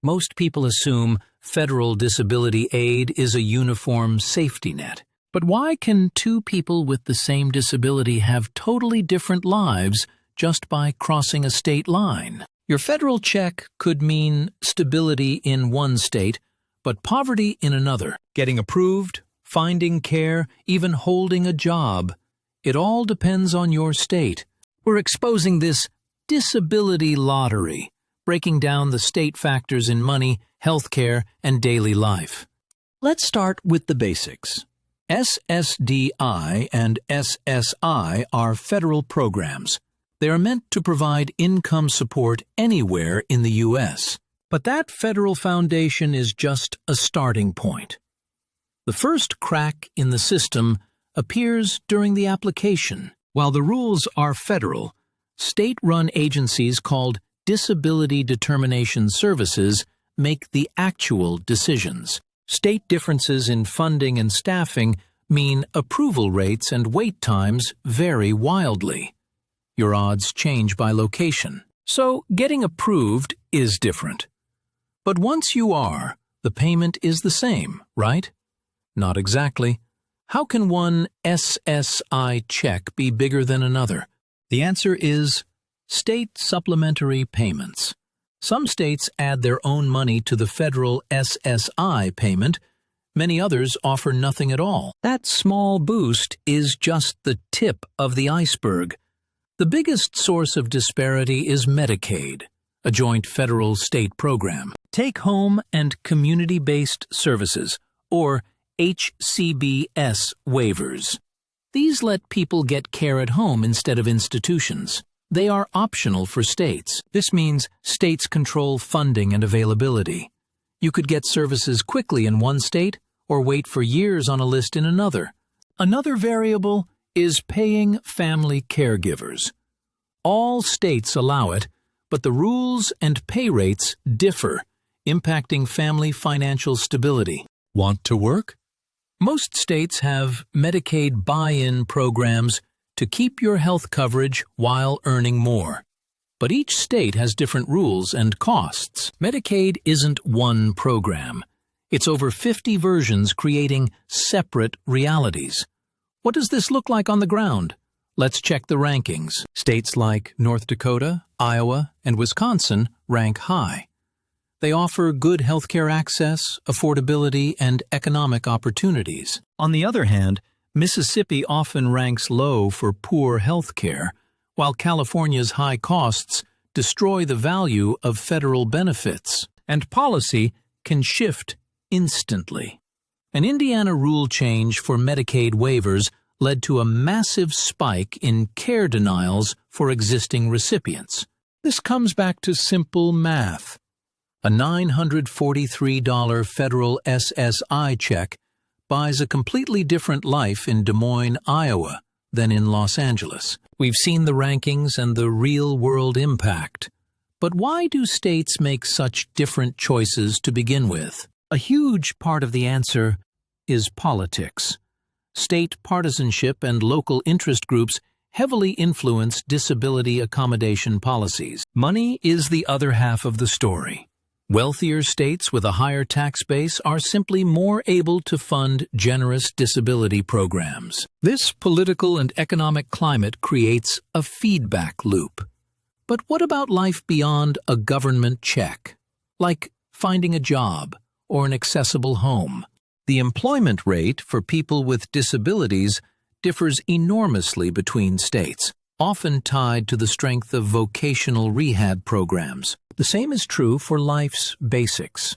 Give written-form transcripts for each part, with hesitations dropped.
Most people assume federal disability aid is a uniform safety net. But why can two people with the same disability have totally different lives just by crossing a state line? Your federal check could mean stability in one state, but poverty in another. Getting approved, finding care, even holding a job. It all depends on your state. We're exposing this disability lottery, breaking down the state factors in money, healthcare, and daily life. Let's start with the basics. SSDI and SSI are federal programs. They are meant to provide income support anywhere in the U.S. But that federal foundation is just a starting point. The first crack in the system appears during the application. While the rules are federal, state-run agencies called Disability Determination Services make the actual decisions. State differences in funding and staffing mean approval rates and wait times vary wildly. Your odds change by location. So getting approved is different. But once you are, the payment is the same, right? Not exactly. How can one SSI check be bigger than another? The answer is state supplementary payments. Some states add their own money to the federal SSI payment. Many others offer nothing at all. That small boost is just the tip of the iceberg. The biggest source of disparity is Medicaid, a joint federal-state program. Take-home and community-based services, or HCBS waivers. These let people get care at home instead of institutions. They are optional for states. This means states control funding and availability. You could get services quickly in one state or wait for years on a list in another. Another variable is paying family caregivers. All states allow it, but the rules and pay rates differ, impacting family financial stability. Want to work? Most states have Medicaid buy-in programs to keep your health coverage while earning more. But each state has different rules and costs. Medicaid isn't one program. It's over 50 versions creating separate realities. What does this look like on the ground? Let's check the rankings. States like North Dakota, Iowa, and Wisconsin rank high. They offer good healthcare access, affordability, and economic opportunities. On the other hand, Mississippi often ranks low for poor health care, while California's high costs destroy the value of federal benefits, and policy can shift instantly. An Indiana rule change for Medicaid waivers led to a massive spike in care denials for existing recipients. This comes back to simple math. A $943 federal SSI check buys a completely different life in Des Moines, Iowa, than in Los Angeles. We've seen the rankings and the real-world impact. But why do states make such different choices to begin with? A huge part of the answer is politics. State partisanship and local interest groups heavily influence disability accommodation policies. Money is the other half of the story. Wealthier states with a higher tax base are simply more able to fund generous disability programs. This political and economic climate creates a feedback loop. But what about life beyond a government check, like finding a job or an accessible home? The employment rate for people with disabilities differs enormously between states, often tied to the strength of vocational rehab programs. The same is true for life's basics.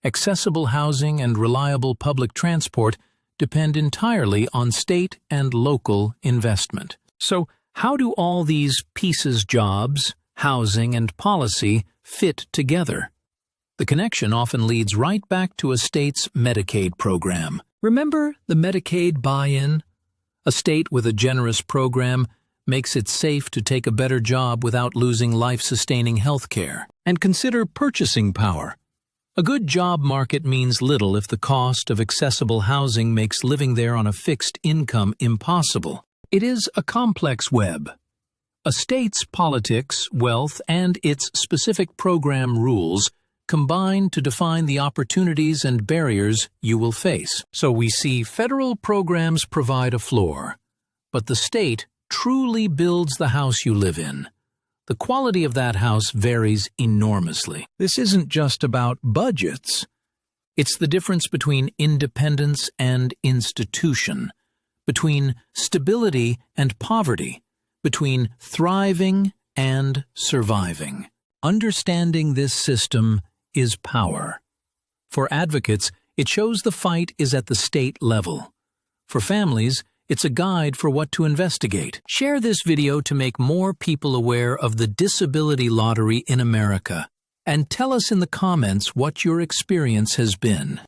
Accessible housing and reliable public transport depend entirely on state and local investment. So, how do all these pieces, jobs, housing, and policy fit together? The connection often leads right back to a state's Medicaid program. Remember the Medicaid buy-in? A state with a generous program makes it safe to take a better job without losing life-sustaining health care. And consider purchasing power. A good job market means little if the cost of accessible housing makes living there on a fixed income impossible. It is a complex web. A state's politics, wealth, and its specific program rules combine to define the opportunities and barriers you will face. So we see federal programs provide a floor, but the state truly builds the house you live in. The quality of that house varies enormously. This isn't just about budgets. It's the difference between independence and institution, between stability and poverty, between thriving and surviving. Understanding this system is power. For advocates, it shows the fight is at the state level. For families, it's a guide for what to investigate. Share this video to make more people aware of the disability lottery in America, and tell us in the comments what your experience has been.